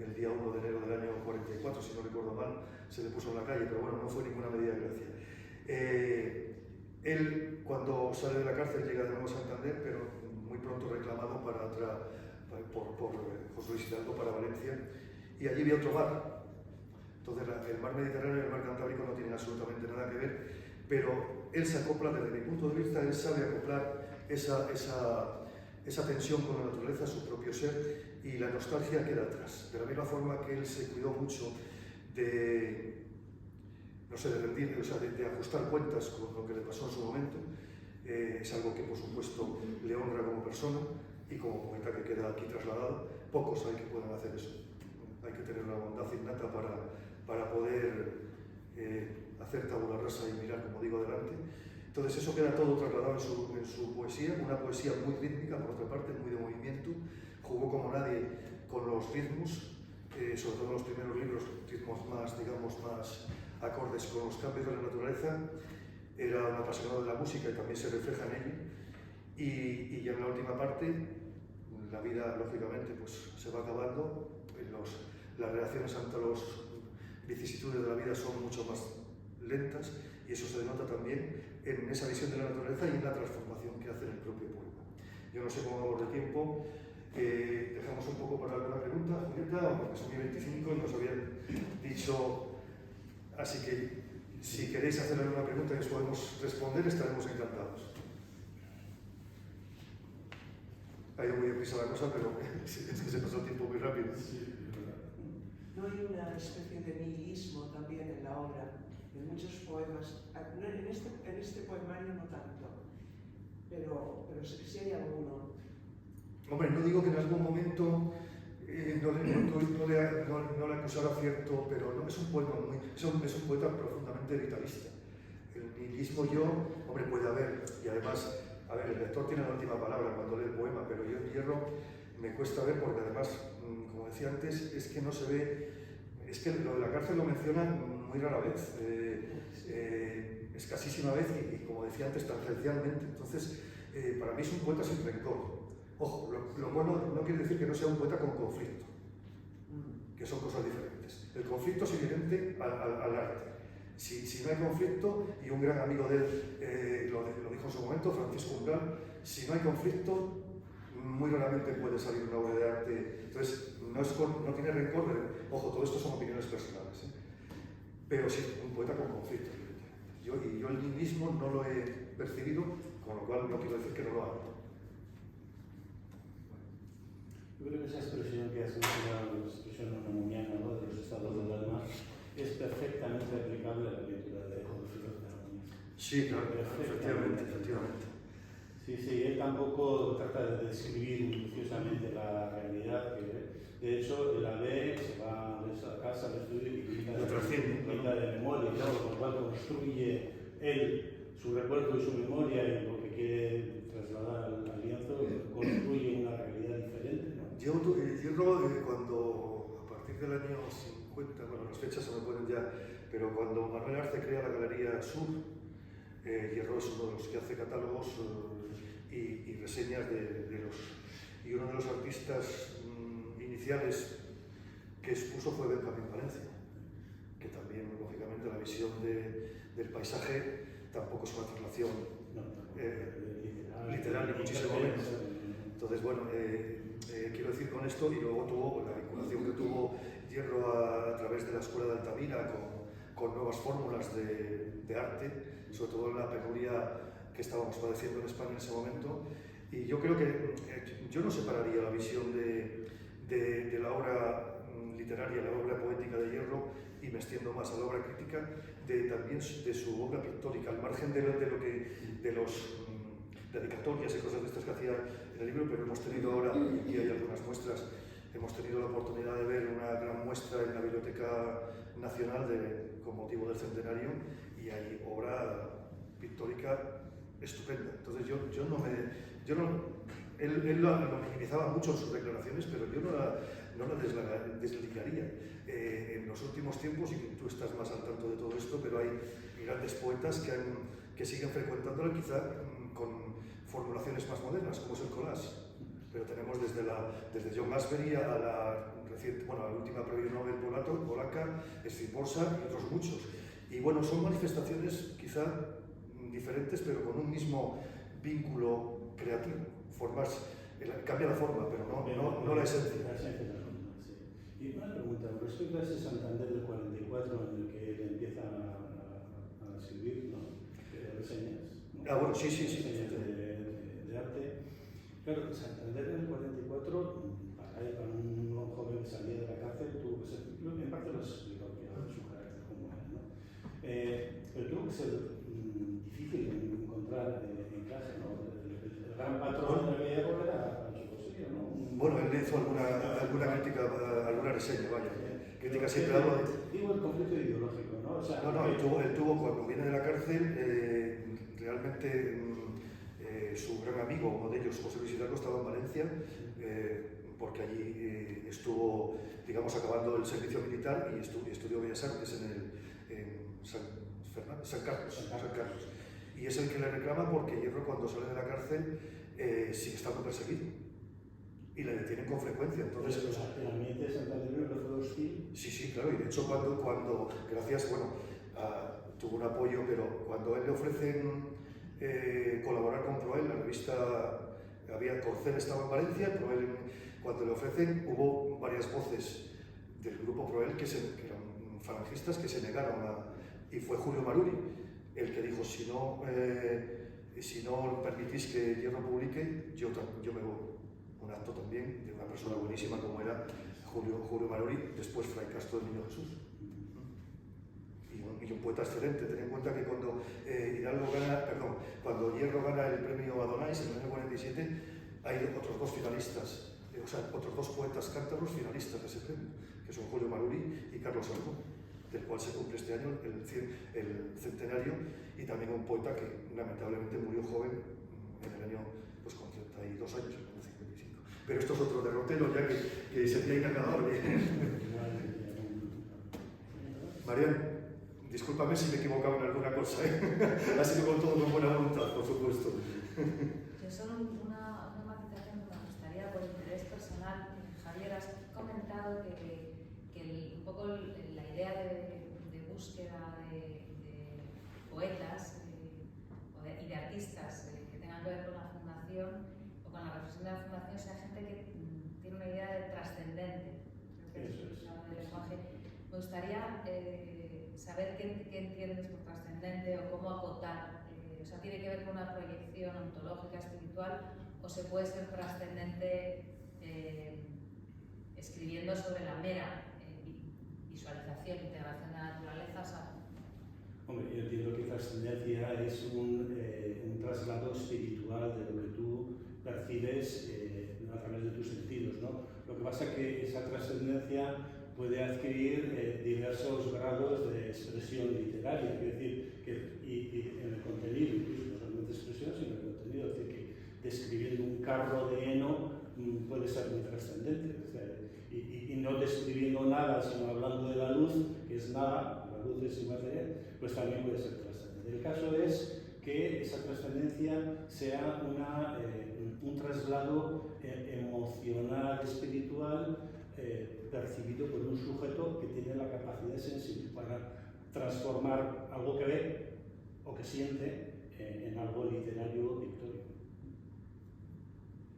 el día 1 de enero del año 44, si no recuerdo mal, se le puso en la calle, pero bueno, no fue ninguna medida de gracia. Él, cuando sale de la cárcel, llega de nuevo a Santander, pero muy pronto reclamado por José Luis Hidalgo para Valencia, y allí había otro mar. Entonces, el mar Mediterráneo y el mar Cantábrico no tienen absolutamente nada que ver, pero él se acopla, desde mi punto de vista, él sabe acoplar esa tensión con la naturaleza, su propio ser, y la nostalgia queda atrás. De la misma forma que él se cuidó mucho de rendir, o sea, de ajustar cuentas con lo que le pasó en su momento, es algo que, por supuesto, le honra como persona y como poeta que queda aquí trasladado. Pocos hay que puedan hacer eso. Hay que tener una bondad innata para poder hacer tabula rasa y mirar, como digo, adelante. Entonces eso queda todo trasladado en su poesía, una poesía muy rítmica, por otra parte, muy de movimiento. Jugó como nadie con los ritmos, sobre todo en los primeros libros, ritmos más, digamos, más acordes con los cambios de la naturaleza. Era un apasionado de la música y también se refleja en ello. Y ya en la última parte, la vida, lógicamente, pues se va acabando. Las reacciones ante las vicisitudes de la vida son mucho más lentas y eso se denota también en esa visión de la naturaleza y en la transformación que hace en el propio poema. Yo no sé cómo vamos de tiempo, dejamos un poco para alguna pregunta, Julieta, porque son 25 y nos habían dicho, así que si queréis hacer alguna pregunta que os podemos responder, estaremos encantados. Ha ido muy deprisa la cosa, pero es que se pasó el tiempo muy rápido. ¿No hay una especie de nihilismo también en la obra? En muchos poemas, en este poemario no tanto, pero sí hay alguno. Hombre, no digo que en algún momento no le acusara cierto, pero no, es un poeta profundamente vitalista. El nihilismo hombre, puede haber, y además, a ver, el lector tiene la última palabra cuando lee el poema, pero yo en Hierro me cuesta ver porque además, como decía antes, es que no se ve, es que lo de la cárcel lo mencionan muy rara vez, escasísima vez y como decía antes, tangencialmente. Entonces, para mí es un poeta sin rencor. Ojo, lo bueno no quiere decir que no sea un poeta con conflicto, que son cosas diferentes. El conflicto es inherente al arte. Si no hay conflicto, y un gran amigo de él lo dijo en su momento, Francisco Umbral, si no hay conflicto, muy raramente puede salir una obra de arte. Entonces, no tiene rencor, ojo, todo esto son opiniones personales, pero sí, un poeta con conflicto. Yo el nihilismo no lo he percibido, con lo cual no quiero decir que no lo haga. Yo creo que esa expresión que has mencionado, la expresión unamuniana, ¿no?, de los estados del alma, es perfectamente aplicable a la lectura de José Luis Hidalgo. Sí, claro, efectivamente. Sí, él tampoco trata de describir minuciosamente la realidad, que de hecho la ve, se va a esa casa, al estudio y pinta de memoria, ¿no?, con lo cual construye él su recuerdo y su memoria y lo que quiere trasladar al lienzo, construye una realidad diferente, ¿no? Yo cuando, a partir del año 50, bueno, las fechas se me pueden ya, pero cuando Manuel Arce crea la Galería Sur, Hierro es uno de los que hace catálogos y reseñas y uno de los artistas iniciales que expuso fue Benjamín Valencia, que también, lógicamente, la visión del paisaje tampoco es una traslación literal ni muchísimo menos. Entonces, bueno, quiero decir con esto, y luego tuvo la vinculación que tuvo Hierro a través de la Escuela de Altamira con nuevas fórmulas de arte, sobre todo en la penuria que estábamos padeciendo en España en ese momento. Y yo creo que yo no separaría la visión de la obra literaria, la obra poética de Hierro, y me extiendo más a la obra crítica, también de su obra pictórica, al margen de los dedicatorias y cosas de estas que hacía en el libro, pero hemos tenido ahora, y aquí hay algunas muestras hemos tenido la oportunidad de ver una gran muestra en la Biblioteca Nacional con motivo del centenario, y hay obra pictórica estupenda. Entonces él lo minimizaba mucho en sus declaraciones, pero yo no la desligaría. En los últimos tiempos, y tú estás más al tanto de todo esto, pero hay grandes poetas que siguen frecuentándola, quizá con formulaciones más modernas, como es el collage. Pero tenemos desde John Masbury a la última premio Nobel polaca, Stryborsa y otros muchos. Y bueno, son manifestaciones quizá diferentes, pero con un mismo vínculo creativo. Cambia la forma, pero no la esencia. Y una pregunta, respecto a ese Santander del 44 en el que él empieza a escribir, ¿no? Reseñas. ¿No? Bueno, sí. Reseñas de arte. Claro, Santander del 44, para un joven que salía de la cárcel, tuvo que ser, en parte lo has explicado, que era su carácter como era, ¿no? Pero tuvo que ser difícil de encontrar en clase, ¿no? El gran patrón de aquella época era Pancho Cosello, ¿no? Bueno, él hizo alguna crítica, alguna reseña, vaya. Crítica siempre algo de... Digo, el conflicto ideológico, ¿no? O sea, él tuvo, cuando viene de la cárcel, realmente su gran amigo, uno de ellos, José Luis Hidalgo, estaba en Valencia, porque allí estuvo, digamos, acabando el servicio militar y estudió Bellas Artes en San Carlos. Y es el que le reclama porque Hierro, cuando sale de la cárcel, sigue estando perseguido. Y le detienen con frecuencia. Entonces, ¿el ambiente de Santander no fue hostil? Sí, claro. Y de hecho, cuando gracias, tuvo un apoyo, pero cuando a él le ofrecen colaborar con Proel, la revista, Corcel estaba en Valencia, Proel, cuando le ofrecen, hubo varias voces del grupo Proel que eran falangistas que se negaron y fue Julio Maruri el que dijo, si no permitís que Hierro publique, yo me voy. Un acto también de una persona buenísima como era Julio Maruri, después Fray Castro del Niño Jesús. Y un poeta excelente. Ten en cuenta que cuando Hierro gana el premio Adonais en el año 47, hay otros dos finalistas, otros dos poetas cántabros finalistas de ese premio, que son Julio Maruri y Carlos Salmón, del cual se cumple este año el centenario, y también un poeta que lamentablemente murió joven en el año con 32 años, en el 55. Pero esto es otro derrotero ya que sería inagadable. Marian, discúlpame si me he equivocado en alguna cosa, ha sido con todo con buena voluntad, por supuesto. Yo solo una matización que me gustaría, por interés personal. Javier, has comentado que un poco la idea de búsqueda de poetas y de artistas que tengan que ver con la fundación o con la reflexión de la fundación sea gente que tiene una idea de trascendente. Me gustaría saber qué entiendes por trascendente o cómo acotar. O sea, ¿tiene que ver con una proyección ontológica, espiritual, o se puede ser trascendente escribiendo sobre la mera visualización, integración de la naturaleza? O sea, hombre, yo entiendo que trascendencia es un traslado espiritual de lo que tú percibes a través de tus sentidos, ¿no? Lo que pasa es que esa trascendencia puede adquirir diversos grados de expresión literaria, es decir, y en el contenido, incluso no solamente expresión, sino en el contenido, es decir, que describiendo un carro de heno puede ser muy trascendente, y no describiendo nada, sino hablando de la luz, que es nada, la luz es inmaterial, pues también puede ser trascendente. El caso es que esa trascendencia sea un traslado emocional, espiritual, percibido por un sujeto que tiene la capacidad sensible para transformar algo que ve o que siente en algo literario pictórico.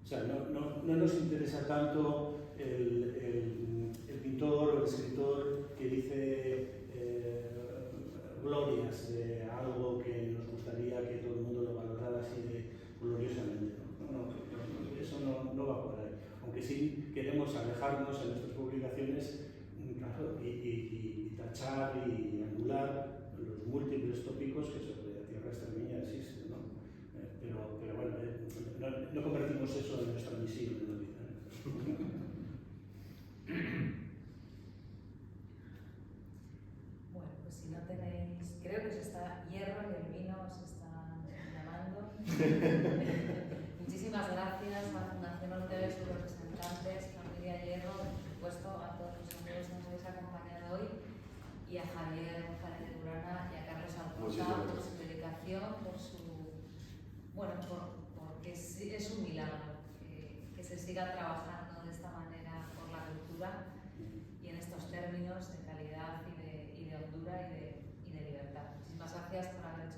O sea, no nos interesa tanto el pintor o el escritor que dice glorias de algo que nos gustaría que todo el mundo lo valorara así de gloriosamente. Eso no va por ahí. Aunque sí queremos alejarnos en nuestras publicaciones, claro, y tachar y anular los múltiples tópicos que sobre la tierra extremeña existen, ¿no? Pero bueno, no convertimos eso en nuestra misión en la vida. Muchísimas gracias a la Fundación Ortega y sus representantes, familia Hierro, por supuesto, a todos los amigos que nos habéis acompañado hoy, y a Javier González de Urana y a Carlos Alfonso por su dedicación, porque es un milagro que se siga trabajando de esta manera por la cultura y en estos términos de calidad y de hondura y de libertad. Muchísimas gracias por haber